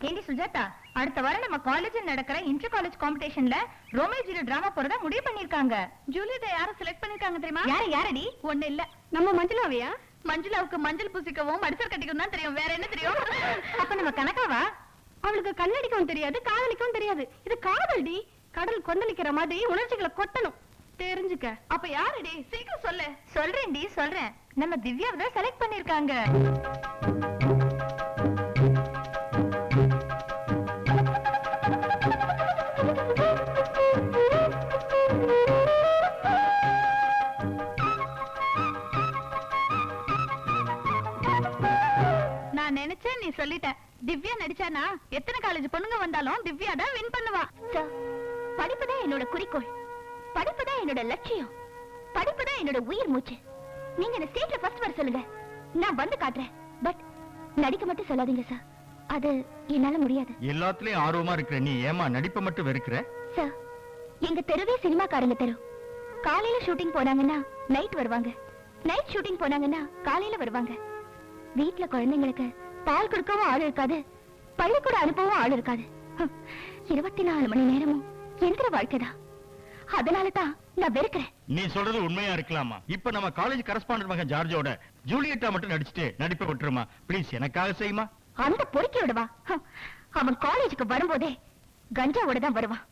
ஏண்டி சுஜாதா, அடுத்த வாரம் நம்ம காலேஜில் நடக்கிற இன்டர் காலேஜ் காம்படிஷன்ல ரோமியோ ஜூலியட் டிராமா போறதா முடிவு பண்ணிருக்காங்க. ஜூலியட் யாரை செலக்ட் பண்ணிருக்காங்க தெரியுமா? யாரடி? ஒண்ணு இல்ல, நம்ம மஞ்சுளாவையா? மஞ்சுளாவுக்கு மஞ்சள் பூசிக்கவும் மடிசர் கட்டிக்கவும் தான் தெரியும், வேற என்ன தெரியும்? அப்ப நம்ம கனகாவா? அவளுக்கு கண்ணடிக்கவும் தெரியாது, காதலிக்கவும் தெரியாது. இது காதல்டி. கடல் கொந்தளிக்கிற மாதிரி உணர்ச்சிகளை கொட்டணும், தெரிஞ்சுக்க. அப்ப யாரடி? சீக்கிரம் சொல்லு. சொல்றேன்டி, சொல்றேன். நம்ம திவ்யாவை தான் செலக்ட் பண்ணிருக்காங்க. நான் நினைச்சேன் நீ சொல்லிட்ட. திவ்யா நடிச்சானா எத்தனை காலேஜ் பொண்ணுங்க வந்தாலும் திவ்யா தான் வின் பண்ணுவா. படிப்புதான் என்னோட குறிக்கோள், படிப்புதான் என்னோட லட்சியம், படிப்புதான் என்னோட உயிர் மூச்சு. நீங்க இந்த ஸ்டேட்ல ஃபர்ஸ்ட் வர சொல்லுங்க, நான் வந்து காட்டுறேன். பட் நடிக்க மட்டும் சொல்லாதீங்க சார், அது என்னால முடியாது. எல்லாத்துலயும் ஆர்வமா இருக்கிற நீ ஏமா நடிப்பை மட்டும் வெறுக்கிற? சார், எங்க தெருவே சினிமாக்காரங்க தெரு. காலையில ஷூட்டிங் போனாங்கன்னா நைட் வருவாங்க, நைட் ஷூட்டிங் போனாங்கன்னா காலையில வருவாங்க. வீட்டுல குழந்தைங்களுக்கு பால் கொடுக்கவும் ஆள் இருக்காது, பள்ளிக்கூட அனுப்பவும் ஆள் இருக்காது. 24 மணி நேரமும் எந்திர வாழ்க்கைதான். அதனாலதான் நான் வெறுக்கிறேன். நீ சொல்றது உண்மையா இருக்கலாமா? இப்ப நம்ம காலேஜ் கரஸ்பாண்டன்ட் மகன் ஜார்ஜோட ஜூலியட்டா மட்டும் நடிச்சுட்டு நடிப்பை விட்டுருமா ப்ளீஸ், எனக்காக செய்யுமா? அந்த பொறுக்கியோட வா. அவன் காலேஜுக்கு வரும்போதே கஞ்சாவோட தான் வருவான்.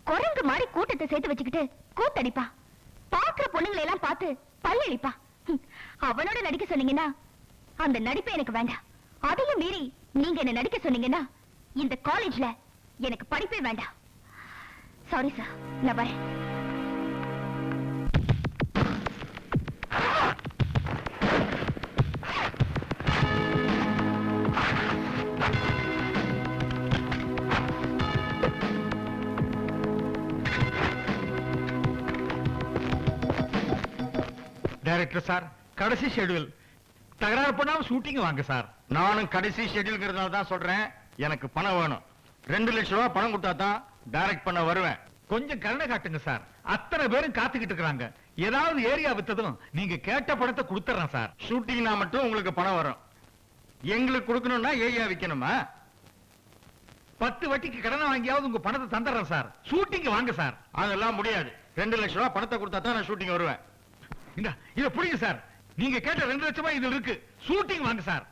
குரங்கு மாதிரி கூட்டத்தை சேர்த்து வச்சுக்கிட்டு கூத்தடிப்பா. பாக்குற பொண்ணுங்களை எல்லாம் பார்த்து பல்லழிப்பா. அவனோட நடிக்க சொன்னீங்கன்னா அந்த நடிப்பு எனக்கு வேண்டாம். அதையும் மீறி நீங்க என்ன நடிக்க சொன்னீங்கன்னா இந்த காலேஜ்ல எனக்கு படிப்பே வேண்டாம். சாரி சார், நான் வரேன். டைரக்டர் சார், கடைசி ஷெட்யூல், தகராறு பண்ணாம ஷூட்டிங் வாங்க சார். நானும் கடைசி ஷெட்யூல்ங்கிறதுனால தான் சொல்றேன், எனக்கு பணம் வேணும். 2 லட்சம் ரூபாய் பணம் கொடுத்தா தான் டைரக்ட் பண்ண வருவேன். கொஞ்சம் கருணை காட்டுங்க சார், அத்தனை பேரும் காத்துக்கிட்டு இருக்காங்க. ஏதாவது ஏரியா வித்ததும் நீங்க கேட்ட பணத்தை கொடுத்துறேன் சார். ஷூட்டிங்னா மட்டும் உங்களுக்கு பணம் வரும், எங்களுக்கு கொடுக்கணும்னா ஏரியா விக்கணுமா? 10 வட்டிக்கு கடனை வாங்கியாவது உங்க பணத்தை தந்துடுறேன் சார். ஷூட்டிங் வாங்க சார். அதெல்லாம் முடியாது. 2 லட்சம் ரூபாய் பணத்தை கொடுத்தா தான் நான் ஷூட்டிங் வருவேன். இத புடிங்க சார், நீங்க கேட்ட 2 லட்சம் ரூபாய் இதுல இருக்கு. ஷூட்டிங் வாங்க சார்.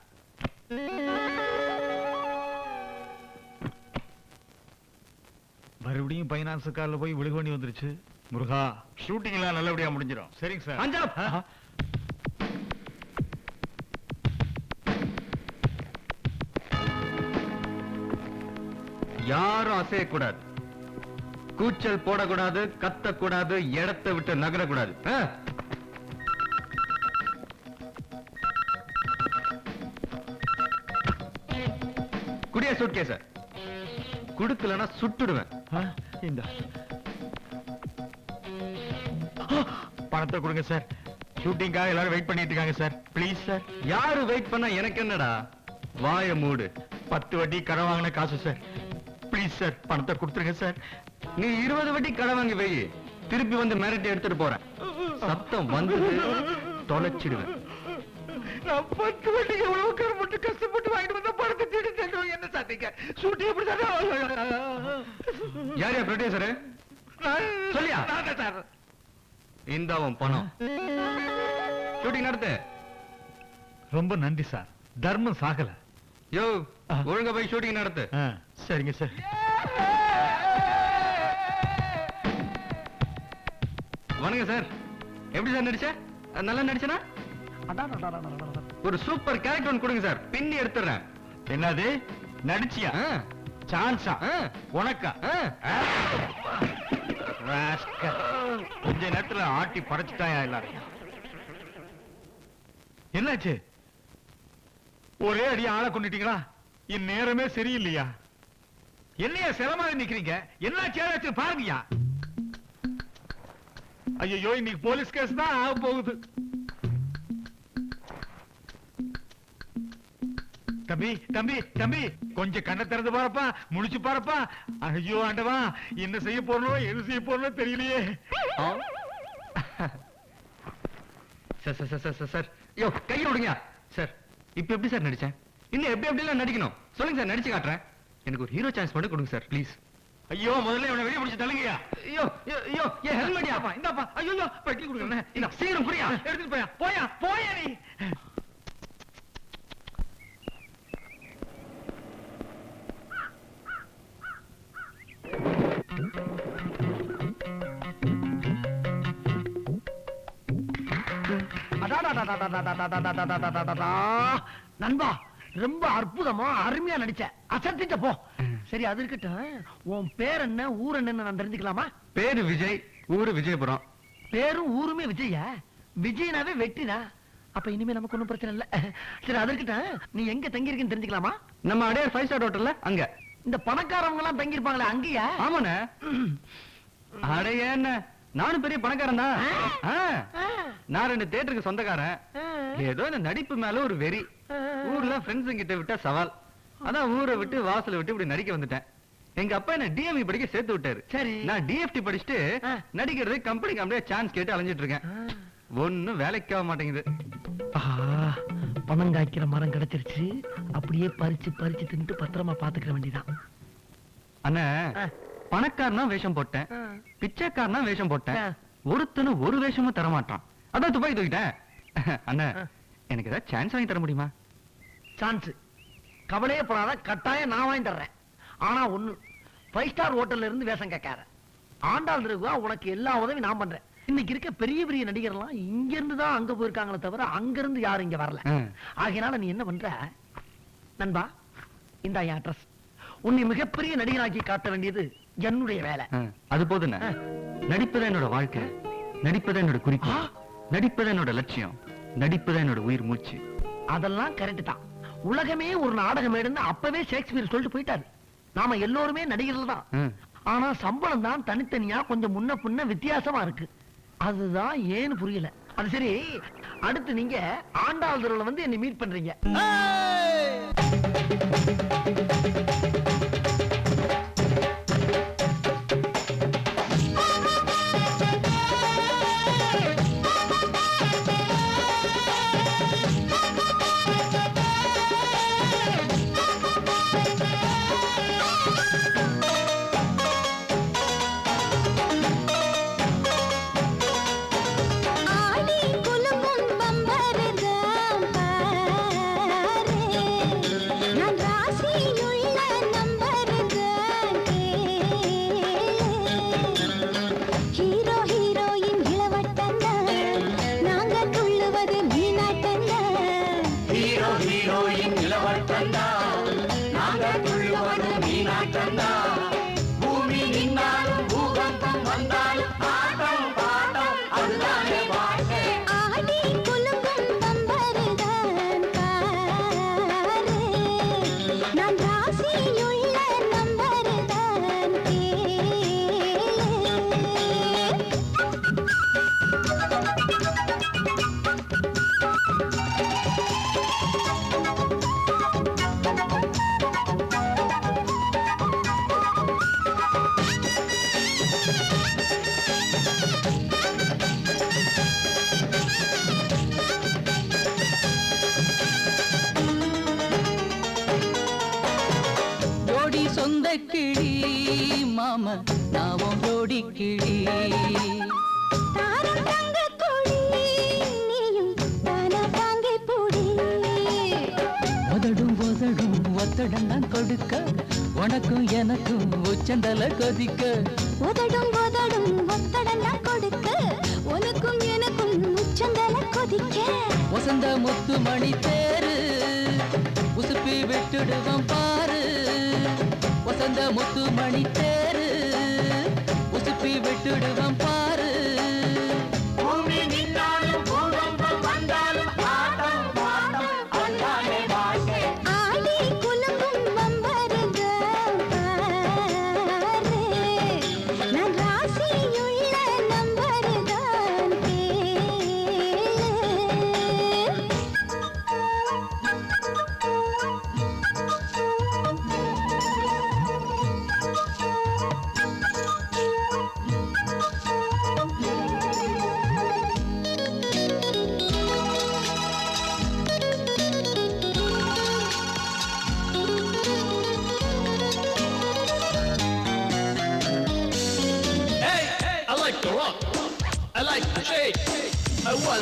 மறுபடியும் பைனான்ஸ் கார்ல போய் விழுக வேண்டி வந்துருச்சு. முருகா, ஷூட்டிங் எல்லாம் நல்லபடியா முடிஞ்சிடும். சரிங்க சார். அஞ்சலா, யாரும் அசையக்கூடாது, கூச்சல் போடக்கூடாது, கத்தக்கூடாது, இடத்தை விட்டு நகரக்கூடாது. குடியா சூட்கேஸ குடுக்கலன்னா சுட்டுடுவேன். இந்த பணத்தை கொடுங்க சார். ஷூட்டிங்காக எல்லாரும் வெயிட் பண்ணிட்டு இருக்காங்க சார். Please sir. யாரு வெயிட் பண்ணா எனக்கு என்னடா? வாய மூடு. 10 வட்டி கடன் வாங்கின காசு சார். ப்ளீஸ் சார், பணத்தை கொடுத்துருங்க சார். நீ 20 வட்டி கடன் வாங்கி வை, திருப்பி வந்து மிரட்டி எடுத்துட்டு போறேன். சத்தம் வந்து தொலைச்சிடுவேன். நான் 10 வட்டிக்கு எவ்வளவு கருமட்டு கஷ்டப்பட்டு வாங்கிட்டு வந்த பணத்தை திருட்டு என்ன சாத்திங்க? ஷூட்டிங் எப்படி சார்? யார் ப்ரொடியூசர்? சொல்லியா சார்? இந்த பணம் ஷூட்டிங் நடத்து. ரொம்ப நன்றி சார், தர்மம் சாகல. யோ, ஒழுங்கா போய் ஷூட்டிங் நடத்து. சரிங்க சார். வணக்கம் சார். எப்படி சார் நடிச்ச? நல்லா நடிச்சனா? ஒரு சூப்பர் கேரக்டர் ஒன்று கொடுங்க சார், பின்னி எடுத்துறேன். என்னது நடிச்சியா? சான்ஸா உனக்கா? கொஞ்ச நேரத்துல ஆட்டி படைச்சிட்டாயா எல்லாரும்? என்னாச்சு? ஒரே அடி ஆளை கொண்டுட்டீங்களா? என் நேரமே சரியில்லையா? என்னையா சிரமமாக நிக்கிறீங்க? என்ன சேராச்சு பாருங்கயா. ஐயோ, இன்னைக்கு போலீஸ் கேஸ் தான் ஆக போகுது. தம்பி தம்பி தம்பி, கொஞ்சம் கண்ணை திறந்து பாருப்பா, முடிச்சு பாருப்பா. ஐயோ ஆண்டவா, என்ன செய்ய போறோம் எது செய்ய போறோம் தெரியலையே. சார், யோ கையை விடுங்க சார். இப்ப எப்படி சார் நடிச்சேன்? இன்னும் எப்படி எப்படி எல்லாம் நடிக்கணும் சொல்லுங்க சார், நடிச்சு காட்டுறேன். எனக்கு ஒரு ஹீரோ சான்ஸ் மட்டும் கொடுங்க சார் ப்ளீஸ். ஐயோ முதல்ல இவனை வெளிய பிடிச்சு தள்ளுங்கயா. ஐயோ ஐயோ ஏன் ஹெல்மெட்டியாப்பா இந்தாப்பா. ஐயோ பெட்டி கொடுக்குறேன். இந்த சீக்கிரம் புரியா எடுத்துட்டு போயா போயா போயா நீ. நண்பா ரொம்ப அற்புதமா அருமையா நடிச்ச, அசத்திட்ட போ. சரி அது இருக்கட்டும், உன் பேர் என்ன ஊர் என்னன்னு நான் தெரிஞ்சுக்கலாமா? பேரு விஜய், ஊரு விஜயபுரம். பேரும் ஊருமே விஜயா? விஜயனாவே வெற்றினா அப்ப இனிமே நமக்கு ஒண்ணும் பிரச்சனை இல்ல. சரி அது இருக்கட்டும், நீ எங்க தங்கி இருக்கேன்னு தெரிஞ்சுக்கலாமா? நம்ம அடையார் 5 ஸ்டார் ஹோட்டல்ல அங்க. இந்த பணக்காரவங்க எல்லாம் தங்கி இருப்பாங்களே அங்கயா? ஆமாண்ணே. அட என்ன நானும் பெரிய பணக்காரன் தான். நான் 2 தியேட்டருக்கு சொந்தக்காரன். ஏதோ இந்த நடிப்பு மேல ஒரு வெறி. ஊர்ல ஃப்ரெண்ட்ஸ் கிட்ட விட்டா சவால். அதான் ஊரை விட்டு வாசலை விட்டு இப்படி நடிக்க வந்துட்டேன். எங்க அப்பா என்ன டிஎம்இ படிக்க சேர்த்து விட்டாரு. சரி நான் டிஎஃப்டி படிச்சுட்டு நடிக்கிறது கம்பெனிக்கு அப்படியே சான்ஸ் கேட்டு அலைஞ்சிட்டு இருக்கேன். ஒண்ணும் வேலைக்கு ஆக மாட்டேங்குது. பணம் காய்க்கிற மரம் கிடைச்சிருச்சு, அப்படியே பறிச்சு பறிச்சு தின்ட்டு பத்திரமா பாத்துக்கிற வேண்டியதான். அண்ணா பணக்காரனா வேஷம் போட்டேன், பிச்சைக்காரனா வேஷம் போட்டேன், ஒருத்தனும் ஒரு வேஷமும் தர மாட்டான். அதான் துப்பாக்கி தூக்கிட்டேன். அண்ணா எனக்கு ஏதாவது சான்ஸ் வாங்கி தர முடியுமா? சான்ஸ் கவலையே போடாத, கட்டாயம் நான் வாங்கி தர்றேன். ஆனா ஒண்ணு, 5 ஸ்டார் ஹோட்டல்ல இருந்து வேஷம் கேட்காத. ஆண்டாள் இருக்குவா, உனக்கு எல்லா உதவி நான் பண்றேன். இன்னைக்கு இருக்க பெரிய பெரிய நடிகர்லாம் இங்க இருந்து தான் அங்க போயிருக்காங்களே தவிர அங்க இருந்து யாரும் இங்க வரல. ஆகையினால நீ என்ன பண்ற நண்பா, இந்த என் அட்ரஸ். உன்னை மிகப்பெரிய நடிகராக்கி காட்ட வேண்டியது என்னுடைய வேலை. அது போதுண்ணே. நடிப்பதான் என்னோட வாழ்க்கை, நடிப்பதான் என்னோட குறிக்கோள், நடிப்பதான் என்னோட லட்சியம், நடிப்பதான் என்னோட உயிர் மூச்சு. அதெல்லாம் கரெக்ட் தான். உலகமே ஒரு நாடகம் எடுன்னு அப்பவே ஷேக்ஸ்பியர் சொல்லிட்டு போயிட்டாரு. நாம எல்லோருமே நடிகர்கள் தான். ஆனா சம்பளம் தான் தனித்தனியா கொஞ்சம் முன்ன பின்ன வித்தியாசமா இருக்கு. அதுதான் ஏன்னு புரியல. அது சரி, அடுத்து நீங்க ஆண்டாள் தெருவுல வந்து என்னை மீட் பண்றீங்க. சொந்த கிளி மாமா நாவும் ஜோடி கிளி உதடும் உதடும் ஒத்தடம் தான் கொடுக்க உனக்கும் எனக்கும் உச்சந்தல கொதிக்க உதடும் உதடும் ஒத்தடம் தான் கொடுக்க உனக்கும் எனக்கும் உச்சந்தல கொதிக்க வசந்த முத்து மணி தேரு உசுப்பி விட்டுடுவோம் பாரு வசந்த முத்து மணி தேரு உசுப்பி விட்டுடுவோம் பாரு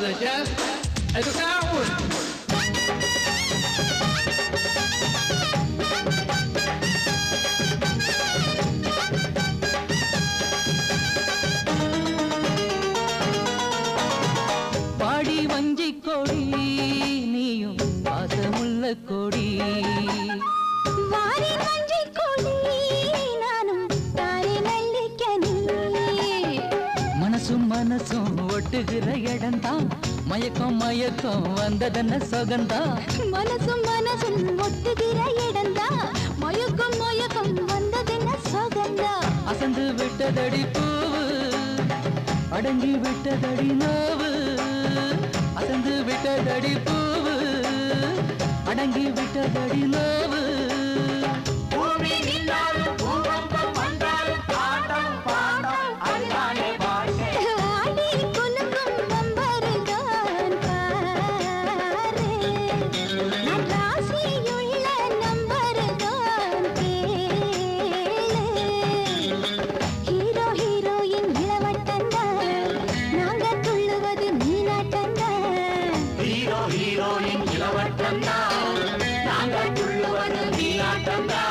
the jazz, educar hoje. பாடி வஞ்சி கொடி நீயும் பாசமுள்ள கொடி வாரி வஞ்சி கொடி நானும் தாரி நல்லிக்கனி மனசும் மனசும் ஒட்டுகிற இடம்தான் மயக்கம் மயக்கம் வந்ததென்ன சொகந்தா மனசும் மனசும் ஒட்டுகிற இடந்தா மயக்கம் மயக்கம் வந்ததென்ன சோகந்தா அசந்து விட்டதடி பூவு அடங்கி விட்டதடி நோவு அசந்து விட்டதடி பூவு அடங்கி விட்டதடி நோவு ஆடி குலுங்கும் பம்பருதான் பாரு நான் ராசியுள்ள நம்பருதான் கேளு ஹீரோ ஹீரோயின் இளவட்டந்தா நாங்க துள்ளுவது நீலாட்டந்தா ஹீரோ ஹீரோயின் இளவட்டந்தா நாங்க துள்ளுவது நீலாட்டந்தா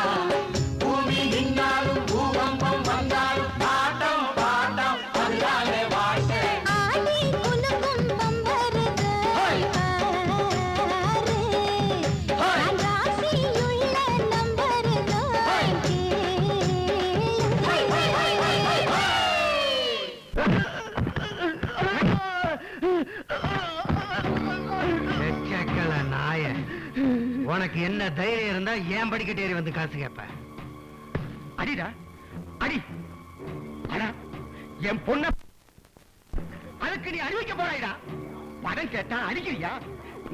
பூமி நின்னாலும் பூகம்பம் வந்தாலும் பாட்டம் பாட்டம் அதுதானே வாழ்க்கை ஆடி குலுங்கும் பம்பருதான் பாரு நான் ராசியுள்ள நம்பருதான் எச்சக்கல நாய உனக்கு என்ன தைரியம் இருந்தா ஏன் படிக்கட்டு ஏறி வந்து காசு கேப்ப அடிடா அடி அடா என் பொண்ண அதுக்கு நீ அறிவிக்க போறாயிடா படம் கேட்டா அடிக்கிறியா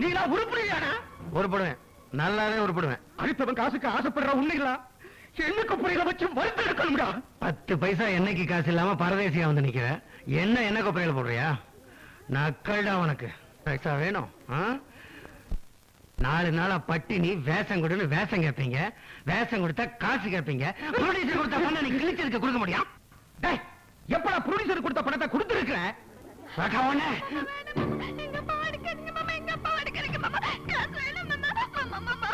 நீங்களா உருப்படுவியாடா உருப்படுவேன் நல்லாவே உருப்படுவேன் அடுத்தவன் காசுக்கு ஆசைப்படுற உண்மைகளா எண்ணுக்கு புரியல வச்சு மருந்து எடுக்கணும்டா 10 பைசா என்னைக்கு காசு இல்லாம பரதேசியா வந்து நிக்கிற என்ன கொப்பரையில போடுறியா நக்கல்டா உனக்கு பைசா வேணும் 4 நாளா பட்டினி வேஷம் கொடுன்னு வேஷம் கேட்பீங்க வேஷம் கொடுத்தா காசு கேட்பீங்க ப்ரொடியூசர் கொடுத்த பணம் நீ கிழிச்சிருக்க கொடுக்க முடியும் டேய், எப்படா ப்ரொடியூசர் கொடுத்த பணத்தை கொடுத்துருக்க சகவனே எங்க அப்பா அடிக்காதீங்க மாமா, எங்க அப்பா அடிக்காதீங்க மாமா, காசு வேணும் மாமா, மாமா.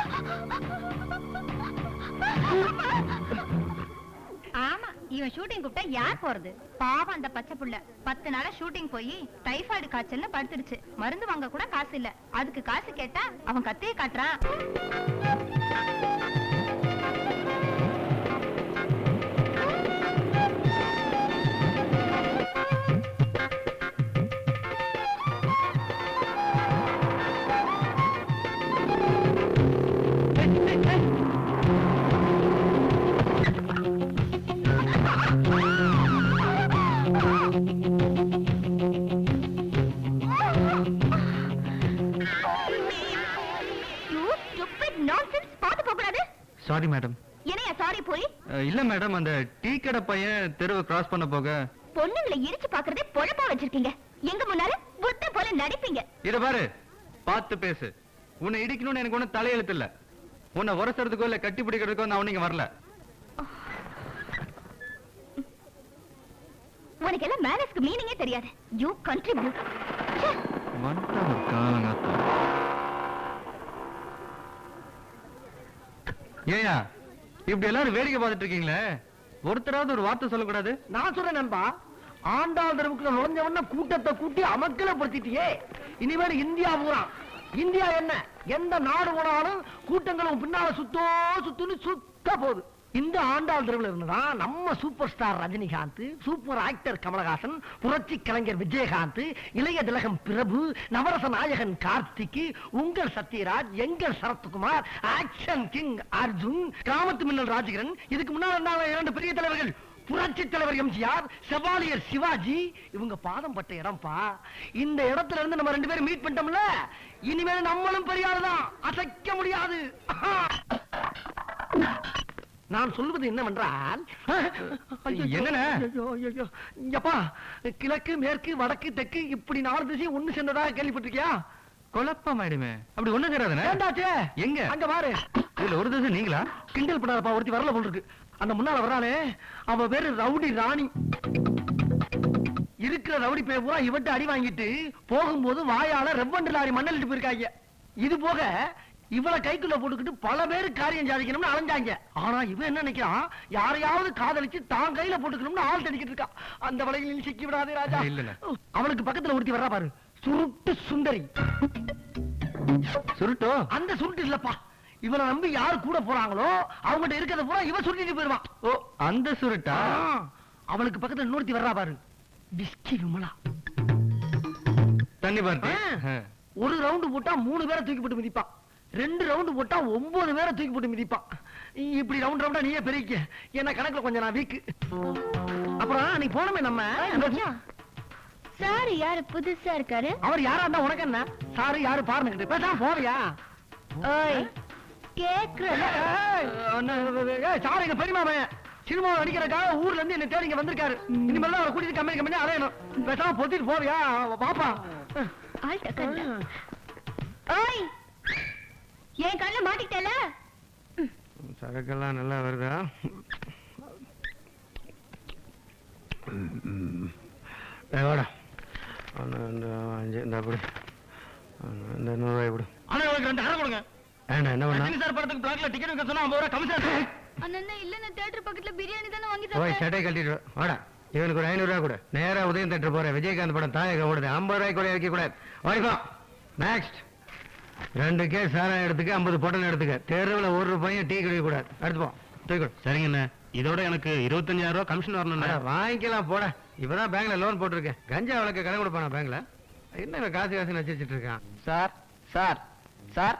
ஆமா, இவன் ஷூட்டிங் கூப்பிட்டா யார் போறது? பாவம் அந்த பச்சை புள்ள 10 நாளா ஷூட்டிங் போய் டைபாய்டு காய்ச்சல்னு படுத்துடுச்சு. மருந்து வாங்க கூட காசு இல்ல. அதுக்கு காசு கேட்டா அவன் கத்தையே காட்டுறான். Sorry madam. என்னையா சாரி போய்? இல்ல மேடம், அந்த டீ கடை பையன் தெருவை கிராஸ் பண்ண போக பொண்ணுங்களை இடிச்சு பாக்குறதே பொழப்பா வச்சிருக்கீங்க. எங்க முன்னால புத்த போல நடிப்பீங்க. இத பாரு, பார்த்து பேசு. உன்னை இடிக்கணும்னு எனக்கு ஒண்ணு தலையெழுத்து இல்ல. உன்னை உரசறதுக்கோ இல்ல கட்டி பிடிக்கிறதுக்கோ நான் ஒண்ணு வரல. உனக்கு எல்லாம் மேனஸ்க்கு மீனிங்கே தெரியாது. You contribute. ஏயா இப்படி எல்லாரும் வேடிக்கை பார்த்துட்டு இருக்கீங்களே, ஒருத்தராவது ஒரு வார்த்தை சொல்லக்கூடாது? நான் சொல்றேன் நண்பா, ஆண்டாள் தெருவுக்குள்ள நுழைஞ்ச உடனே கூட்டத்தை கூட்டி அமக்கலப்படுத்திட்டியே. இனிமேல் இந்தியா பூரா, இந்தியா என்ன எந்த நாடு போனாலும் கூட்டங்களும் பின்னால சுத்துன்னு சுத்த போகுது. இந்த ஆண்டாள் தெருவில் இருந்துதான் நம்ம super star Rajinikanth, super actor Kamalhaasan, புரட்சி கலைஞர் விஜயகாந்த், இளைய திலகம் பிரபு, நவரச நாயகன் கார்த்திக், உங்கள் சத்யராஜ், எங்கள் சரத்குமார், ஆக்ஷன் கிங் அர்ஜுன், கிராமத்து மின்னல் ராஜகிரன், இதுக்கு முன்னால் 2 பெரிய தலைவர்கள், புரட்சி தலைவர் எம்ஜிஆர், செவாலியர் சிவாஜி, இவங்க பாதம் பட்ட இடம்பா. இந்த இடத்துல இருந்து நம்ம 2 பேரும் மீட் பண்ணிட்டோம்ல, இனிமேல் நம்மளும் பெரிய ஆளுதான், அசைக்க முடியாது. நான் சொல்வது என்னவென்றால், எப்பா கிழக்கு மேற்கு வடக்கு தெற்கு இப்படி 4 திசையும் ஒண்ணு சேர்ந்ததாக கேள்விப்பட்டிருக்கியா? குழப்பம் ஆயிடுமே. அப்படி ஒண்ணு கிடையாதுண்ணே. ஏண்டாச்சே? எங்க? அங்க பாரு. இதுல ஒரு திசை நீங்களா? கிண்டல் பண்ணாதப்பா, ஒருத்தி வரல போல் இருக்கு. அந்த முன்னால வர்றாளே, அவ பேரு ரவுடி ராணி. இருக்கிற ரவுடி பைய பூரா இவன்ட்டு அடி வாங்கிட்டு போகும்போது வாயால ரெவண்டு லாரி மண்ணல்லிட்டு போயிருக்காங்க. இது போக இவளை கைக்குள்ள போட்டுக்கிட்டு பல பேரு காரியம் சாதிக்கணும்னு அலைஞ்சாங்க. ஆனா இவன் என்ன நினைக்கிறான், யாரையாவது காதலிச்சு தான் கையில போட்டுக்கணும்னு ஆள் தடிக்கிட்டு இருக்கான். அந்த வலையில் சிக்கி விடாதே ராஜா. இல்ல. அவனுக்கு பக்கத்துல ஒருத்தி வர்றா பாரு, சுருட்டு சுந்தரி. சுருட்டோ? அந்த சுருட்டு இல்லப்பா, இவனை நம்பி யாரு கூட போறாங்களோ அவங்ககிட்ட இருக்கிறத பூரா இவன் சுருட்டிட்டு போயிருவான். ஓ, அந்த சுருட்டா? அவனுக்கு பக்கத்துல இன்னொருத்தி வர்றா பாரு, பிஸ்கி விமலா. தண்ணி பார்த்து ஒரு ரவுண்டு போட்டா 3 பேரை தூக்கி போட்டு மிதிப்பான், 2 ரவுண்டு போட்டா 9 பேரை தூக்கி போட்டு மிதிப்பான். இப்படி ரவுண்ட் ரவுண்டா நீயே பெருக்க, என்ன கணக்குல கொஞ்சம் நான் வீக்கு. அப்புறம் நீ போனமே நம்ம சார் யாரு புதுசா இருக்காரு? அவர் யாரா இருந்தா உனக்கு என்ன? சாரு யாரு பாருன்னு பேசாம போறியா? ஓய் கேக்குறல. சாரு எங்க பெரியமா பையன் சினிமா நடிக்கிறதுக்காக ஊர்ல இருந்து என்ன தேடி இங்க வந்திருக்காரு. இனிமேல் அவரை கூட்டிட்டு கம்பெனி அலையணும். பேசாம பொத்திட்டு போறியா? பாப்பா ஆல்ட்ட கண்ணு. ஓய் என் கண்ணு மாட்டிட்டல. சரக்கெல்லாம் நல்லா வருதா? வாடா, 5 இந்த அப்படி இந்த 100 ரூபாய் கொடு. ஆனா உங்களுக்கு 2 அரை கொடுங்க. என்ன பண்ணா? சார் படத்துக்கு பிளாக்ல டிக்கெட் வைக்க சொன்னா 50 ரூபாய் கமிஷன். அண்ணா இல்ல தியேட்டர் பக்கத்துல பிரியாணி தான வாங்கி போய் தரேன். சட்டை கட்டிட்டு வாடா. இவனுக்கு ஒரு 500 ரூபாய் கொடு. நேரா உதயம் தேட்டர் போற விஜயகாந்த் படம் தாயக ஓடுது. 50 ரூபாய் கூட வைக்க கூடாது. வரைக்கும் நெக்ஸ்ட் 2 கேஸ் சாராயம் எடுத்துக்க, 50 பொட்டல் எடுத்துக்க. தெருவில் 1 ரூபாயும் டீ குடிக்க கூடாது. எடுத்துப்போம். தூக்கி சரிங்கண்ணே. இதோட எனக்கு 25,000 ரூபாய் கமிஷன் வரணும். வாங்கிக்கலாம் போட. இப்பதான் பேங்க்ல லோன் போட்டிருக்கேன். கஞ்சா வழக்கு கடை கொடுப்பானா பேங்க்ல? என்ன காசு வச்சுட்டு இருக்கான்? சார் சார் சார்,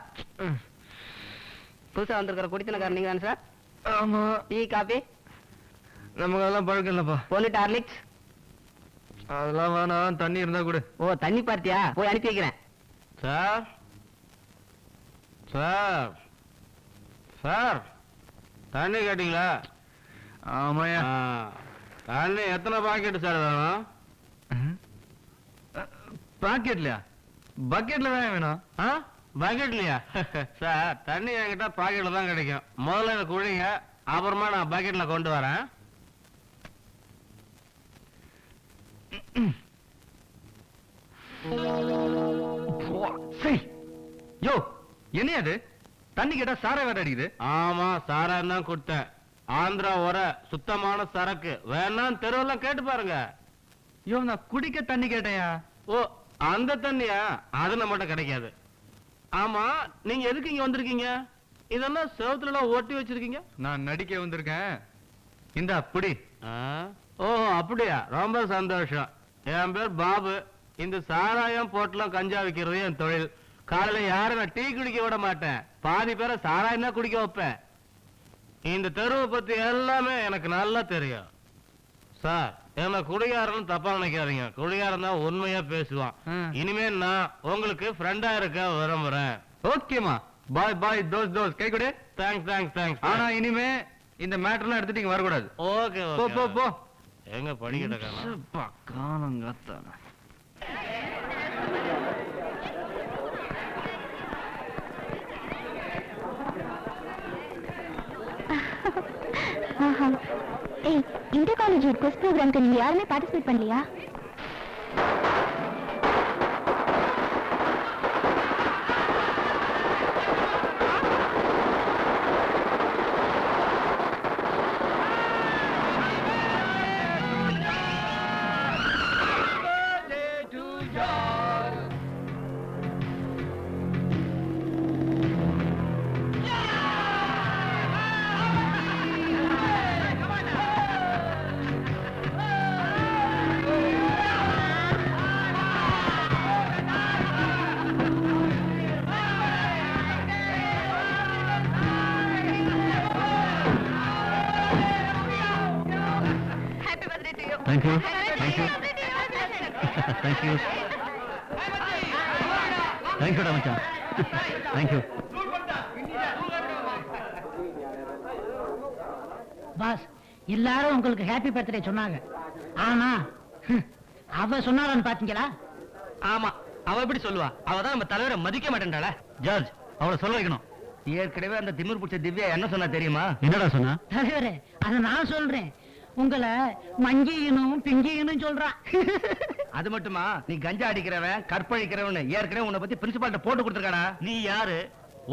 புதுசா வந்திருக்கிற குடித்தனக்காரன் நீங்க தானே சார்? ஆமா. டீ காபி நமக்கு அதெல்லாம் பழக்கம் இல்லப்பா. போலிட் ஹார்லிக்ஸ் அதெல்லாம் வேணாம். தண்ணி இருந்தா கூட. ஓ தண்ணி பார்த்தியா? போய் அனுப்பி வைக்கிறேன். சார் சார் சார், தண்ணி கேட்டீங்களா? ஆமாயா. தண்ணி எத்தனை பாக்கெட் சார் வேணும்? பாக்கெட்லயா? பக்கெட்ல தான் வேணும். பக்கெட்லயா? சார் தண்ணி என்கிட்ட பாக்கெட்ல தான் கிடைக்கும். முதல்ல இதை குடிங்க, அப்புறமா நான் பக்கெட்ல கொண்டு வரேன். யோ என்ன அது? தண்ணி கேட்டா சாரா வேற அடிக்குது. ஆமா, சாரா தான் கொடுத்தேன். ஆந்திரா வர சுத்தமான சரக்கு வேணாம், தெருவெல்லாம் கேட்டு பாருங்க. யோ நான் குடிக்க தண்ணி கேட்டையா? ஓ அந்த தண்ணியா? அது நம்மகிட்ட கிடைக்காது. ஆமா, நீங்க எதுக்கு இங்க வந்திருக்கீங்க? இதெல்லாம் செவத்துல எல்லாம் ஒட்டி வச்சிருக்கீங்க. நான் நடிக்க வந்திருக்கேன். இந்த அப்படி. ஓ அப்படியா? ரொம்ப சந்தோஷம். என் பேர் பாபு. இந்த சாராயம் போட்டெல்லாம் கஞ்சா விக்கிறது என் தொழில். காலையில யாரும் நான் டீ குடிக்க விட மாட்டேன். பாதி பேரை சாராயம் தான் குடிக்க வைப்பேன். இந்த தெருவை பத்தி எல்லாமே எனக்கு நல்லா தெரியும். சார் என்ன குடிகாரன் தப்பா நினைக்காதீங்க. குடிகாரன் தான் உண்மையா பேசுவான். இனிமே நான் உங்களுக்கு ஃப்ரெண்டா இருக்க விரும்புறேன். ஓகேமா, பாய் பாய். தோஸ் கை கொடு. Thanks thanks thanks. ஆனா இனிமே இந்த மேட்டர்லாம் எடுத்துட்டு இங்க வரக்கூடாது. ஓகே போ போ போ. எங்க படிக்கிட்ட காலங்காத்தான. ஏய் இன்டர் காலேஜ் குவிஸ் ப்ரோக்ராம்க்கு நீங்க யாருமே பார்ட்டிசிபேட் பண்ணலையா? Thank you. Thank you. Thank you. Thank you, Ramacha. Thank you. Boss, எல்லாரும் உங்களுக்கு ஹாப்பி பர்த்டே சொன்னாங்க. ஆனா அவ சொன்னாரான்னு பாத்தீங்களா? ஆமா, அவ எப்படி சொல்லுவா? அவ தான் நம்ம தலைவரை மதிக்க மாட்டேன்டாள. ஜார்ஜ், அவளை சொல்ல வைக்கணும். ஏற்கனவே அந்த திமிர் பிடிச்ச திவ்யா என்ன சொன்னா தெரியுமா? என்னடா சொன்னா? தலைவரே, அதை நான் சொல்றேன். உங்களை மஞ்சியனும் பிஞ்சியனும் சொல்றான். அது மட்டுமா, நீ கஞ்சா அடிக்கிறவன் கற்பழிக்கிறவன் ஏற்கனவே உன்னை பத்தி பிரின்சிபால்ட்ட போட்டு கொடுத்துருக்காடா. நீ யாரு?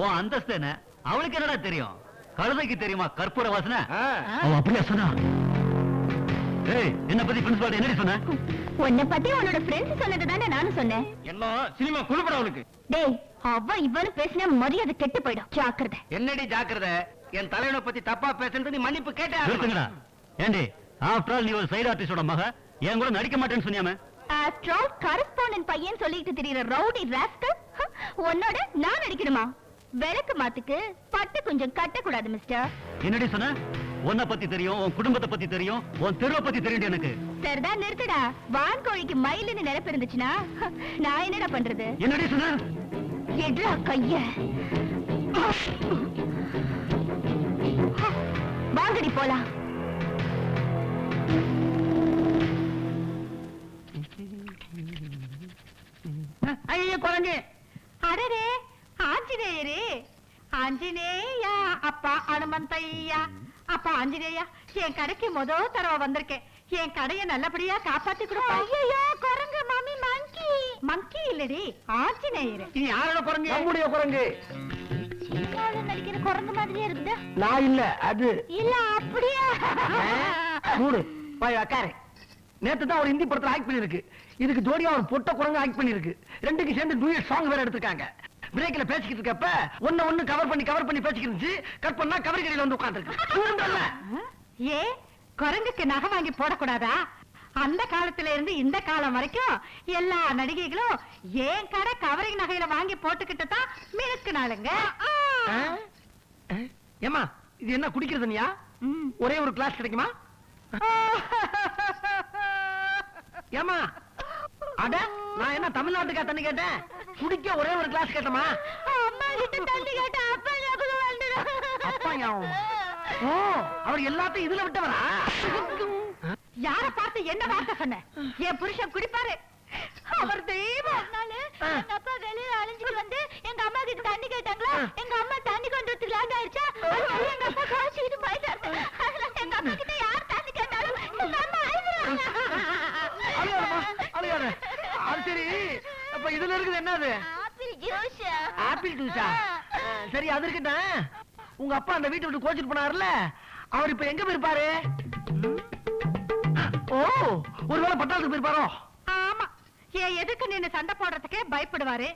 உன் அந்தஸ்து என்ன? அவளுக்கு என்னடா தெரியும்? கழுதைக்கு தெரியுமா கற்பூர வாசனை? அவன் அப்படியா சொன்னா? ஏய், என்ன பத்தி பிரின்சிபால் என்னடி சொன்ன? உன்னை பத்தி உன்னோட ஃப்ரெண்ட்ஸ் சொன்னது தானே நானும் சொன்னேன். என்ன சினிமா குழுப்பட அவளுக்கு? டேய், அவ இவனு பேசினா மரியாதை கெட்டு போயிடும். ஜாக்கிரதை. என்னடி ஜாக்கிரதை? என் தலைவனை பத்தி தப்பா பேசுறது நீ மன்னிப்பு கேட்டே ஆகணும். நிறுத்துங்கடா. ஏண்டி, ஆஃப்டர் ஆல் நீ ஒரு சைடு ஆர்டிஸ்டோட மக, என் கூட நடிக்க மாட்டேன்னு சொன்னியாமே. ஆஃப்டர் ஆல் கரஸ்பாண்டன்ட் பையன் சொல்லிட்டு திரியற ரவுடி ராஸ்கல் உன்னோட நான் நடிக்கணுமா? விளக்கு மாத்துக்கு பட்டு கொஞ்சம் கட்ட கூடாது மிஸ்டர். என்னடி சொன்ன? உன்னை பத்தி தெரியும், உன் குடும்பத்தை பத்தி தெரியும், உன் தெருவை பத்தி தெரியும் எனக்கு. சரிதான், நிறுத்துடா. வான்கோழிக்கு மயிலுன்னு நினைப்பு இருந்துச்சுன்னா நான் என்னடா பண்றது? என்னடி சொன்ன? எட்ரா கைய. வாங்கடி போலாம். ஐயோ குரங்கு. அடரே, ஆஞ்சநேயரே. ஆஞ்சநேயா அப்பா அனுமந்தையா. அப்பா ஆஞ்சநேயா, என் கடைக்கு முதல் தடவை வந்திருக்கேன். என் கடையை நல்லபடியா காப்பாத்தி கொடுப்பா. ஐயோ குரங்கு மாமி, மங்கி. மங்கி இல்லடி, ஆஞ்சநேயர். நீ யாரோட குரங்கு? நம்முடைய குரங்கு. நடிக்கிற குரங்கு மாதிரியே இருக்குது. நான் இல்ல, அது இல்ல அப்படியே. மூடு போய் உக்காரு. நேத்து தான் ஒரு ஹிந்தி படத்துல ஆக்ட் பண்ணிருக்கு. இதுக்கு ஜோடியா ஒரு பொட்ட குரங்கு ஆக்ட் பண்ணிருக்கு. ரெண்டுக்கு சேர்ந்து டூயட் சாங் வேற எடுத்திருக்காங்க. பிரேக்ல பேசிக்கிட்டு இருக்கப்ப ஒன்னு கவர் பண்ணி பேசிக்கிட்டு இருந்துச்சு. கட் பண்ணா கவர் கடையில வந்து உட்கார்ந்துருக்கு. ஏ, குரங்குக்கு நகை வாங்கி போடக்கூடாதா? அந்த காலத்துல இருந்து இந்த காலம் வரைக்கும் எல்லா நடிகைகளும் ஏன் கடை கவரிங் நகையில வாங்கி போட்டுக்கிட்டு தான் மினுக்குனாளுங்க. ஏமா, இது என்ன குடிக்கிறது நீயா? ஒரே ஒரு கிளாஸ் கிடைக்குமா? ஏமா, அட நான் என்ன தமிழ்நாட்டுக்கா தண்ணி கேட்டேன்? குடிக்க ஒரே ஒரு கிளாஸ் கேட்டமா? அம்மா கிட்ட தண்ணி கேட்டா அப்பா ஞாபகம் வந்துடும். அப்பா ஞாபகம். ஓ, அவர் எல்லாத்தையும் இதுல விட்டவரா? யார பார்த்து என்ன வார்த்தை சொன்ன? என் புருஷன் குடிப்பாரு. அவர் தெய்வம். எங்க அப்பா வெளியில அழிஞ்சிட்டு வந்து எங்க அம்மா கிட்ட தண்ணி கேட்டாங்களா? எங்க அம்மா தண்ணி கொண்டு வரதுக்கு ஆயிடுச்சா? அதனால எங்க அப்பா காய்ச்சிட்டு போயிட்டாரு. அதனால எங்க அம்மா கிட்ட யார் தண்ணி கேட்டாலும் எங்க அம்மா அழுகாத. அது சரி, அப்ப இதுல இருக்குது என்னது? Apple juice. ஆப்பிள் ஜூஸா? சரி, அது இருக்கட்டும். உங்க அப்பா அந்த வீட்டை விட்டு கோச்சிட்டு போனாருல, அவர் இப்ப எங்க போயிருப்பாரு? ஓ, ஒருவேளை பட்டாளத்துக்கு போயிருப்பாரோ? ஆமா, என் எதுக்கு நின்னு சண்டை போடுறதுக்கே பயப்படுவாரு.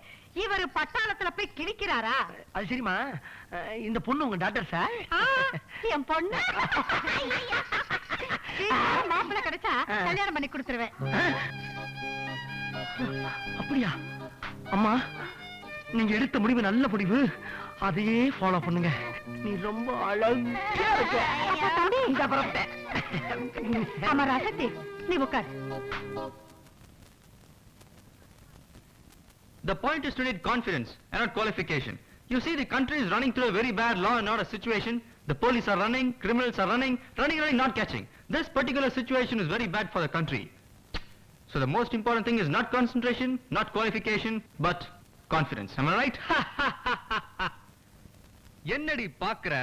இவரு பட்டாளத்துல போய் கிழிக்கிறாரா? அது சரிமா, இந்த பொண்ணு உங்க டாக்டர் சார்? என் பொண்ணு. மாப்பிள்ளை கிடைச்சா கல்யாணம் பண்ணி கொடுத்துருவேன். அப்படியா? அம்மா, நீங்க எடுத்த முடிவு நல்ல முடிவு. அதையே ஃபாலோ பண்ணுங்க. நீ ரொம்ப அழகா இருக்க. இந்த பரப்பேன். ஆமா ராசத்தி, நீ உட்கார். The point is to need confidence and not qualification. You see, the country is running through a very bad law and order situation. The police are running, criminals are running, not catching. This particular situation is very bad for the country. So the most important thing is not concentration, not qualification, but confidence. Am I right? என்னடி பாக்குற?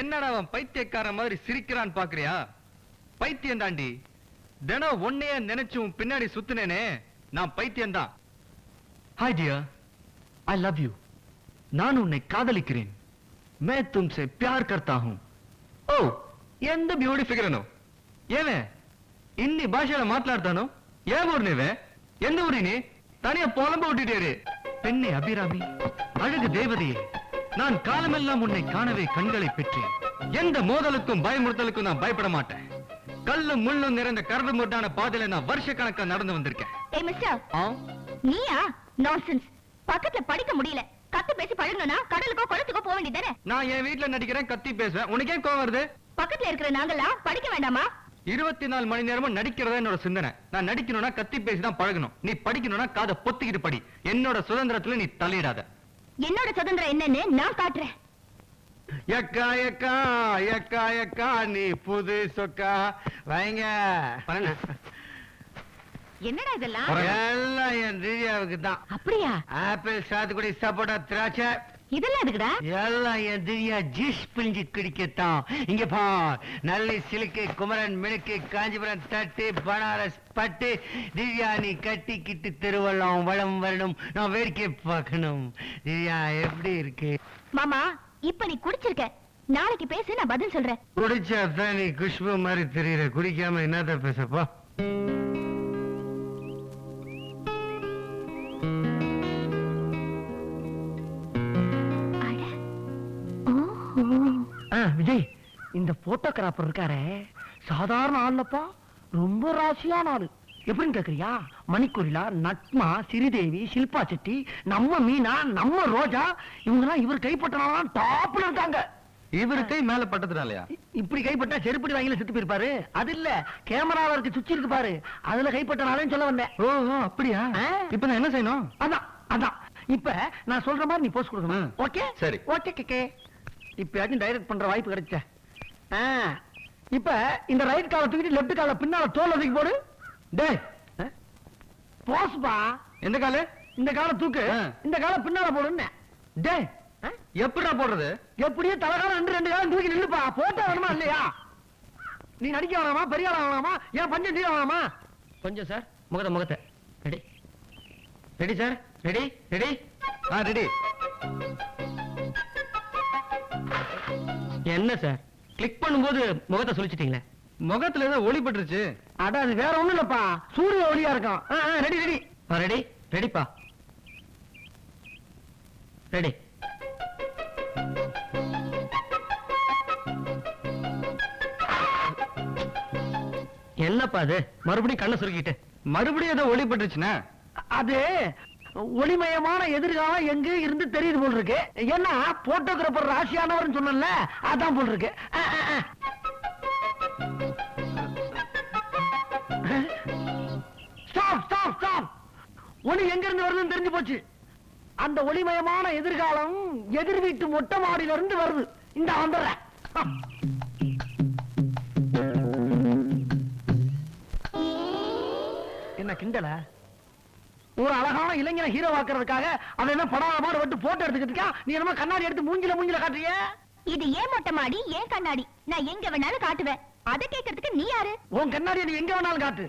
என்னடா அவன் பைத்தியக்கார மாதிரி சிரிக்கிறான் பாக்குறியா? பைத்தியம் தாண்டி. தினம் ஒன்னையே நினைச்சு உன் பின்னாடி சுத்துனேனே, நான் பைத்தியம் தான். Hi dear, I love you. நான் உன்னை காதலிக்கிறேன். मैं तुमसे प्यार करता हूं. ఓ, ఎంత బ్యూటీ ఫిగర్ అను. ఏమే ఇన్ని భాషల మాట్లాడతాను? ఏ ఊరు నీవే? எந்த ஊரினி? தனியா புலம்ப விட்டுட்டேரு. பெண்ணே அபிராமி, அழகு தேவதையே, நான் காலமெல்லாம் உன்னை காணவே கண்களை பெற்றேன். எந்த மோதலுக்கும் பயமுறுத்தலுக்கும் நான் பயப்பட மாட்டேன். கல்லும் முள்ளும் நிறைந்த கரடு முட்டான பாதையில நான் வருஷ கணக்கா நடந்து வந்திருக்கேன். ஏய் மிஸ்டர், நீயா? நான்சென்ஸ். பக்கத்துல படிக்க முடியல, கத்து பேசி பழகணும்னா கடலுக்கோ குளத்துக்கோ போக வேண்டியதானே? நான் என் வீட்டுல நடிக்கிறேன், கத்தி பேசுவேன். உனக்கே கோவம் வருது? பக்கத்துல இருக்கிற நாங்கெல்லாம் படிக்க வேண்டாமா? 24 மணி நேரமும் நடிக்கிறதா என்னோட சிந்தனை. நான் நடிக்கணும்னா கத்தி பேசிதான் பழகணும். நீ படிக்கணும்னா காதை பொத்திக்கிட்டு படி. என்னோட சுதந்திரத்துல நீ தலையிடாத. என்னோட சுதந்திரம் என்னன்னு நான் காட்டுறேன். எக்கா எக்கா எக்கா எக்கா நீ புது சொக்கா வைங்க. என்னடா இதெல்லாம்? எல்லாம் என் திவ்யாவுக்கு தான். அப்படியா? ஆப்பிள், சாத்துக்குடி, சப்போட்டா, திராட்சை இதெல்லாம் எதுக்குடா? எல்லாம் என் திவ்யா ஜூஸ் பிழிஞ்சு குடிக்கத்தான். இங்க பா, நல்ல சிலுக்கு, குமரன் மினுக்கு, காஞ்சிபுரம் தட்டு, பனாரஸ் பட்டு, திவ்யா நீ கட்டிக்கிட்டு திருவள்ளம் வளம் வரணும், நான் வேடிக்கை பார்க்கணும். திவ்யா எப்படி இருக்கு? மாமா, இப்ப நீ குடிச்சிருக்க, நாளைக்கு பேசு, நான் பதில் சொல்றேன். குடிச்சாதான் நீ குஷ்பு மாதிரி தெரியற, குடிக்காம என்னத்த பேசப்பா? விஜய், இந்த போட்டோகிராஃபர் இருக்காரே சாதாரண ஆள்லப்பா, ரொம்ப ராசியான ஆளு. எப்படின்னு கேக்குறியா? மணிக்குரிலா, நட்மா, ஸ்ரீதேவி, ஷில்பா செட்டி, நம்ம மீனா, நம்ம ரோஜா, இவங்கெல்லாம் இவர் கைப்பற்றினாலும் டாப்ல இருக்காங்க. இவரு கை மேல பட்டதுனாலயா? இப்படி கைப்பட்டா செருப்படி வாங்கில செத்து போயிருப்பாரு. அது இல்ல, கேமரால இருக்கு சுச்சி இருக்கு பாரு, அதுல கைப்பற்றனாலே சொல்ல வந்தேன். ஓ அப்படியா? இப்ப நான் என்ன செய்யணும்? அதான் அதான், இப்ப நான் சொல்ற மாதிரி நீ போஸ்ட் கொடுக்கணும். ஓகே சரி. ஓகே கேக்கே. இப்பயாச்சும் டைரக்ட் பண்ற வாய்ப்பு கிடைச்ச. இப்ப இந்த ரைட் காலை தூக்கிட்டு லெஃப்ட் காலை பின்னால தோல்ல தூக்கி போடு. டேய் போஸ்பா. எந்த காலு? இந்த காலை தூக்கு, இந்த காலை பின்னால போடுன்னு. டேய் எப்படிடா போடுறது? எப்படியே தலைகாலம் ரெண்டு காலம் தூக்கி நில்லுப்பா. போட்டோ வேணுமா இல்லையா? நீ நடிக்க வேணாமா, பெரிய ஆளா வேணாமா, ஏன் பஞ்சம் தீர வேணாமா? கொஞ்சம் சார், முகத்தை ready ready sir, ready ready ready. என்ன சார், கிளிக் பண்ணும்போது முகத்தை சொல்லிச்சிட்டீங்களே. முகத்துல ஏதோ ஒளி பட்டுருச்சு. அட அது வேற ஒண்ணும் இல்லப்பா, சூரிய ஒளியா இருக்கும். ரெடி ரெடி ரெடி ரெடிப்பா, ரெடி. என்னப்பா அது, மறுபடியும் கண்ணை சுருக்கிட்டு? மறுபடியும் ஏதோ ஒளி பட்டுருச்சுன்னா? அது ஒளிமயமான எதிர்காலம் எங்க இருந்து தெரியுது போல் இருக்கு. ஏன்னா போட்டோகிராபர் ராசியானவர் சொன்னல, அதான் போல் இருக்கு. Stop stop stop. ஒளி எங்க இருந்து வருதுன்னு தெரிஞ்சு போச்சு. அந்த ஒளிமயமான எதிர்காலம் எதிர் வீட்டு மொட்டை மாடியில இருந்து வருது. இந்த வந்துடுறேன். என்ன கிண்டல? ஒரு அழகான இளைஞனை ஹீரோ ஆக்குறதுக்காக அவன் என்ன படாத மாதிரி விட்டு போட்டோ எடுத்துக்கிட்டு இருக்கான். நீ என்னமா கண்ணாடி எடுத்து மூஞ்சில காட்டுறிய? இது ஏன் மொட்டை மாடி, ஏன் கண்ணாடி, நான் எங்க வேணாலும் காட்டுவேன். அதை கேட்கறதுக்கு நீ யாரு? உன் கண்ணாடியை நீ எங்க வேணாலும் காட்டு,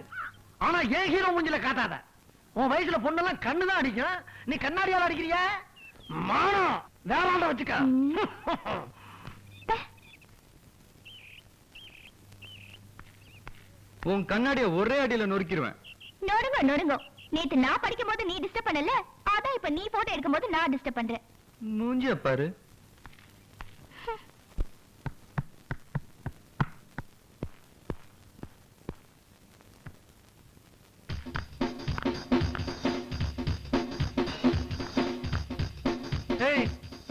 ஆனா ஏன் ஹீரோ மூஞ்சில காட்டாத. உன் வயசுல பொண்ணெல்லாம் கண்ணுதான் அடிக்கும், நீ கண்ணாடியால அடிக்கிறிய? மானம் வேற ஆண்ட வச்சுக்க. உன் கண்ணாடிய ஒரே அடியில நொறுக்கிடுவேன். நொறுங்க நொறுங்க. நேத்து நான் படிக்கும் போது நீ டிஸ்டர்ப் பண்ணல, அதான் இப்ப நீ போட்டோ எடுக்கும் போது நான் டிஸ்டர்ப் பண்றேன். மூஞ்சிய பாரு.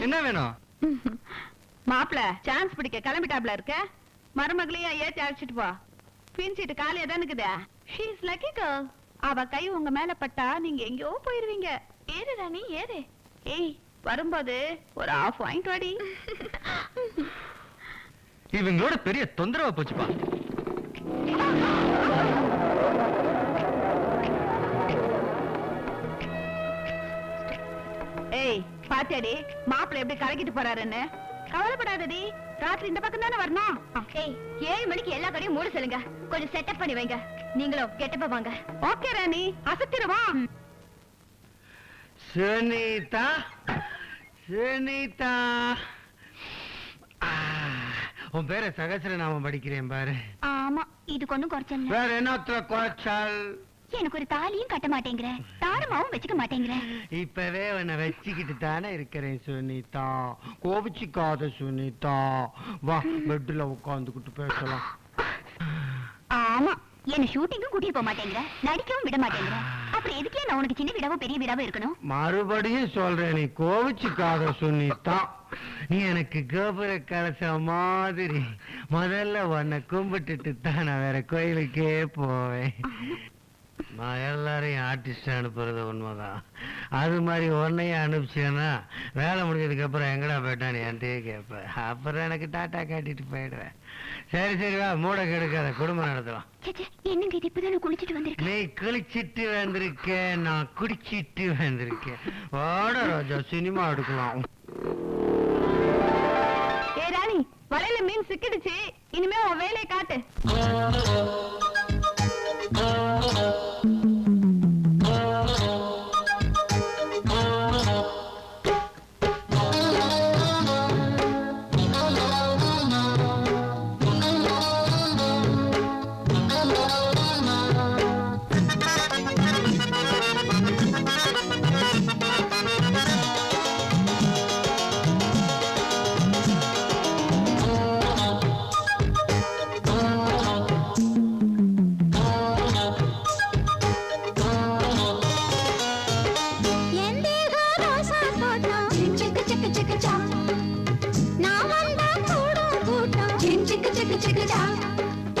என்ன வேணும்? மாப்பிள சான்ஸ் பிடிக்க கிளம்பிட்டாப்ல இருக்க, மருமகளையா ஏத்தி அழைச்சிட்டு போ. பின் சீட்டு காலியா தான் இருக்குதா? She is lucky girl. அவ கை உங்க மேல பட்டா நீங்க எங்கேயோ போயிருவீங்க. ஏறு ராணி ஏறு. ஏய் வரும்போது ஒரு ஆஃப் வாங்கிட்டு வாடி. இவங்களோட பெரிய தொந்தரவா போச்சுப்பா. ஏய் பாத்தியாடி மாப்பிள எப்படி கலக்கிட்டு போறாருன்னு? கவலைப்படாதடி, ராத்திரி இந்த பக்கம் தானே வரணும். ஏய் 7 மணிக்கு எல்லா கடையும் மூட சொல்லுங்க, கொஞ்சம் செட்டப் பண்ணி வைங்க. நீங்களும் கெட்டப்ப வாங்க. ஓகே ராணி, அசத்திரவா. சுனிதா சுனிதா, உன் பேரை சகசிரநாமம் படிக்கிறேன் பாரு. ஆமா, இது கொண்டும் குறைச்சல. வேற என்னத்துல குறைச்சால்? எனக்கு ஒரு தாலியும் கட்ட மாட்டேங்கிற, தாரமாவும் வச்சுக்க மாட்டேங்கிற. இப்பவே உன்னை வச்சுக்கிட்டு தானே இருக்கிறேன் சுனிதா, கோபிச்சுக்காத சுனிதா. வா பெட்ல உட்காந்துக்கிட்டு பேசலாம். ஆமா, என்ன ஷூட்டிங்கும் கூட்டிட்டு போக மாட்டேங்கிற, நடிக்கவும் விட மாட்டேங்கிற. அப்புறம் எதுக்கே நான் உனக்கு சின்ன வீடாவோ பெரிய வீடாவோ இருக்கணும்? மறுபடியும் சொல்றேன், நீ கோபிச்சுக்காத சுனிதா. நீ எனக்கு கோபுர கலச மாதிரி. முதல்ல உன்னை கும்பிட்டுட்டு தான் நான் வேற கோயிலுக்கே போவேன். நான் எல்லாரையும் ஆர்டிஸ்ட் அனுப்புறது உண்மைதான். அது மாதிரி உன்னையும் அனுப்பிச்சேன்னா வேலை முடிஞ்சதுக்கு அப்புறம் எங்கடா போயிட்டான்னு என்கிட்டயே கேட்பேன். அப்புறம் எனக்கு டாட்டா காட்டிட்டு போயிடுவேன். சரி சரி வா, மூட கெடுக்காத, குடும்பம் நடத்தலாம். என்னங்க இது இப்பதான் குளிச்சிட்டு வந்திருக்கேன். நீ குளிச்சிட்டு வந்திருக்கேன், நான் குடிச்சிட்டு வந்திருக்கேன். வாட ராஜா, சினிமா எடுக்கலாம். ஏ ராணி, வலையில மீன் சிக்கிடுச்சு, இனிமே உன் வேலையை காட்டு.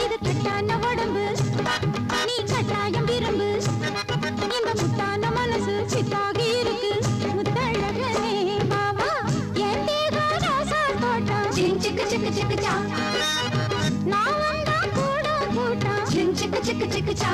இது கட்டான உடம்பு, நீ கட்டாயம் விரும்பு. இந்த முத்தான மனசு சித்தாகி இருக்கு. முத்தழகனே பாவா, என் தேகம் ரோசா தோட்டம். சிக்கு சிக்கு சிக்கு சா, நான் வந்தா கூட கூட்டம். சிக்கு சிக்கு சிக்கு சா.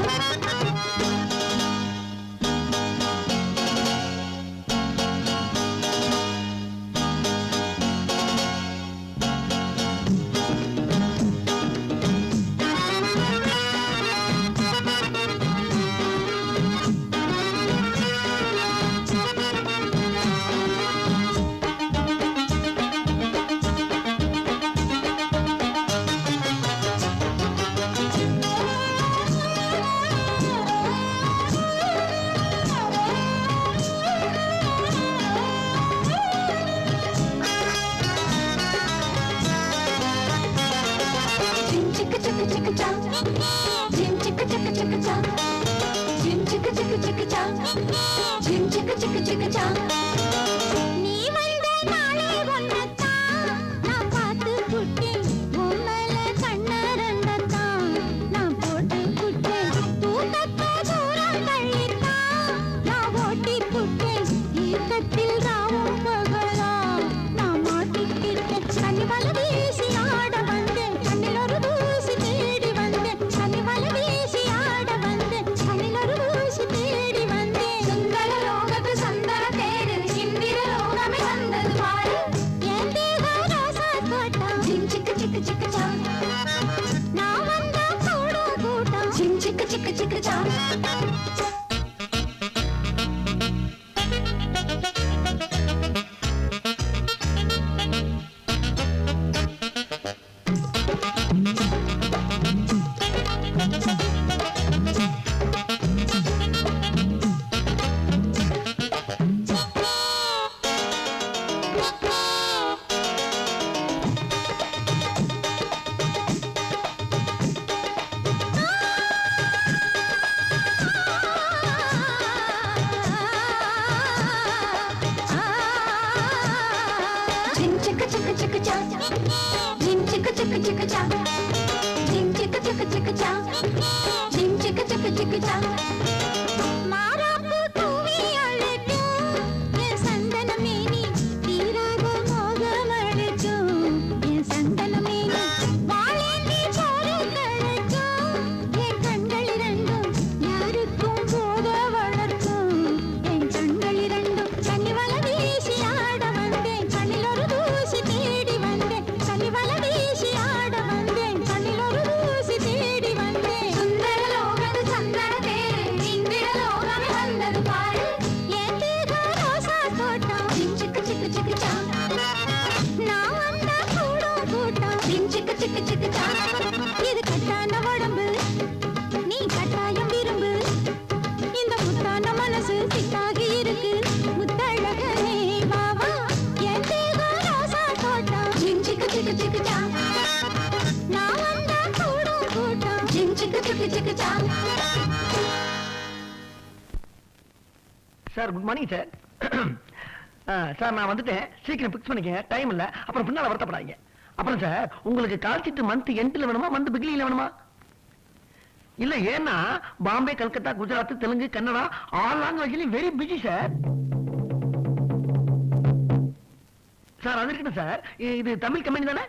நீ வந்த நாளே ஒன்னத்தான் நான் பார்த்து புட்டேன். உம்மல கண்ணரண்டத்தான் நான் போட்டு புட்டேன். தூக்கத்தை தூரம் தள்ளித்தான் நான் ஓட்டி புட்டேன். ஈர்க்கத்தில் ராவும் பகலா நான் மாட்டிக்கிட்டேன். கனிவல வீசி ஆட வந்தேன், கண்ணில் ஒரு தூசி தேடி வந்தேன். கனிவல வீசி ஆட வந்தேன், கண்ணில் ஒரு தூசி தேடி வந்தேன். சுந்தர லோகத்து சந்தர தேரு, இந்திர லோகமே வந்தது பாரு. என் தேகம் ரோசா தோட்டம். சிக்கு சிக்கு சிக்கு சா, நான் வந்தா கூட கூட்டம். சிக்கு சிக்கு சிக்கு சா. மாறாப்பு தூவி அழைக்கும் என் சந்தனமேனி, தீராத மோகம் அழைக்கும் என் சந்தனமேனி. வாழேந்தி போரை கழைக்கும் என் கண்கள் இரண்டும், யாருக்கும் போத வளர்க்கும் என் கண்கள் இரண்டும். கனிவல வீசி ஆட வந்தேன், கண்ணில் ஒரு தூசி தேடி வந்தேன். கனிவல வீசி ஆட வந்தேன், கண்ணில் ஒரு தூசி தேடி வந்தேன். சுந்தர லோகத்து சந்தர தேரு, இந்திர லோகமே வந்தது பாரு. என் தேகம் ரோசா தோட்டம். சிக்கு சிக்கு சிக்கு சா, நான் வந்தா கூட கூட்டம். சிக்கு சிக்கு சிக்கு சா. இது கட்டான உடம்பு, நீ கட்டாயம் விரும்பு. இந்த முத்தான மனசு சித்தாகி இருக்கு. முத்தழகனே பாவா, என் தேகம் ரோசா தோட்டம். சிக்கு சிக்கு சிக்கு சா, நான் வந்தா கூட கூட்டம். சிக்கு சிக்கு சிக்கு சா. Sir good morning sir. Sir நான் வந்துட்டேன், சீக்கிரம் பிக்ஸ் பண்ணிக்கங்க, டைம் இல்ல, அப்புறம் பின்னால வருத்தப்படாதீங்க. அப்புறம் சார் உங்களுக்கு கால் சீட்டு மந்த் எண்ட்ல வேணுமா, மந்த் பிகினிங்ல வேணுமா? இல்ல ஏன்னா பாம்பே, கல்கத்தா, குஜராத், தெலுங்கு, கன்னடா ஆல் லாங்குவேஜ்லயும் வெரி பிஸி சார். சார் அது இருக்கட்டும் சார், இது தமிழ் கம்பெனி தானே?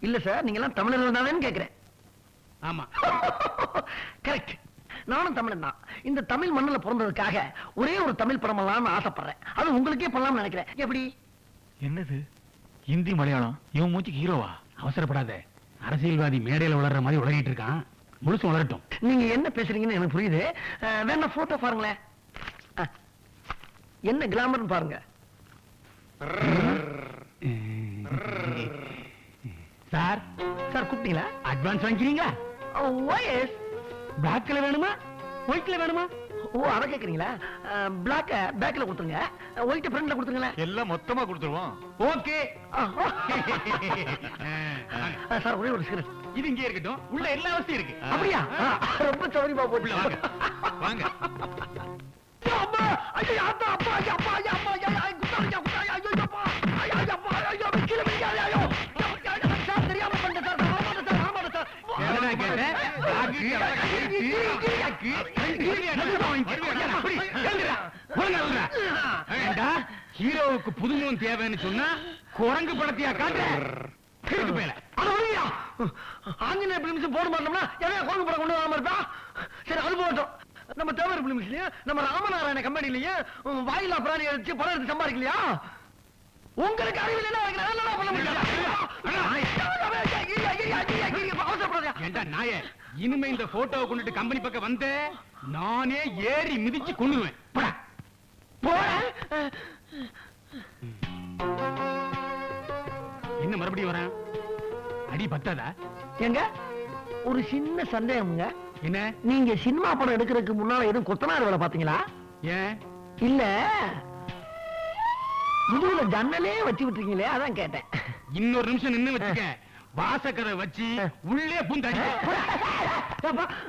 இல்ல சார், நீங்க எல்லாம் தமிழர்கள் தானேன்னு கேக்குறேன். ஆமா. கரெக்ட். நானும் தமிழன் தான். இந்த தமிழ் மண்ணுல பிறந்ததுக்காக ஒரே ஒரு தமிழ் படம் பண்ணலாம்னு ஆசைப்படுறேன். அது உங்களுக்கே பண்ணலாம்னு நினைக்கிறேன். எப்படி? என்னது ஹிந்தி மலையாளம் இவன் மூச்சுக்கு ஹீரோவா? அவசரப்படாத, அரசியல்வாதி மேடையில வளர்ற மாதிரி உளறிட்டு இருக்கான். முழுசும் வளரட்டும். நீங்க என்ன பேசுறீங்கன்னு எனக்கு புரியுது. வேணா போட்டோ பாருங்களேன். என்ன கிளாமர்னு பாருங்க. சார் சார் கூப்பிட்டீங்களா? அட்வான்ஸ் வாங்கிக்கிறீங்களா? ஓஎஸ். பிளாக்ல வேணுமா ஒயிட்ல வேணுமா? ஓ அத கேக்குறீங்களா? பிளாக் பேக்ல கொடுத்துருங்க, ஒயிட் ஃப்ரண்ட்ல கொடுத்துருங்களேன். எல்லாம் மொத்தமா கொடுத்துருவோம். ஓகே. சார் ஒரே ஒரு சிகரெட். இது இங்கே இருக்கட்டும், உள்ள எல்லா வசதியும் இருக்கு. அப்படியா? ரொம்ப சௌரியமா போச்சு. உள்ள வாங்க. வாங்க. அம்மா ஐயோ அப்பா அப்பா அப்பா அப்பா ஐயோ குத்தாரியா குத்தாரியா ஐயோ அப்பா ஐயோ அப்பா ஐயோ கீழ விழுங்க ஐயோ சார் தெரியாம பண்ணேன் சார். ஆமாடா சார். என்னடா கேட்ட? ஹீரோவுக்கு புதுமுகம் தேவைன்னு சொன்னா குரங்கு படத்தையா காட்டுற? ஆஞ்சநேய பிலிம்ஸ் போட மாட்டோம்னா எதையா குரங்கு படம் கொண்டு வராம இருப்பா? சரி அது போட்டோம். நம்ம தேவர் பிலிம்ஸ்லயும் நம்ம ராமநாராயண கம்பெனிலயும் வாயிலா பிராணி அடிச்சு படம் எடுத்து சம்பாதிக்கலையா? உங்களுக்கு அறிவில் என்ன பண்ண முடியாது. ஏண்டா நாயே, இனிமே இந்த போட்டோவை கொண்டுட்டு கம்பெனி பக்கம் வந்த நானே ஏறி மிதிச்சு கொண்டுவேன். என்ன மறுபடியும் வரேன்? அடி பத்தாதா? எங்க ஒரு சின்ன சந்தேகம்ங்க. என்ன? நீங்க சினிமா படம் எடுக்கிறதுக்கு முன்னால எதுவும் கொத்தனார் வேலை பாத்தீங்களா? ஏன்? இல்ல முதுகுல ஜன்னலே வச்சு விட்டுருக்கீங்களே, அதான் கேட்டேன். இன்னொரு நிமிஷம் நின்னு வச்சுக்க, வாசக்கரை வச்சு உள்ளே பூந்தாடி.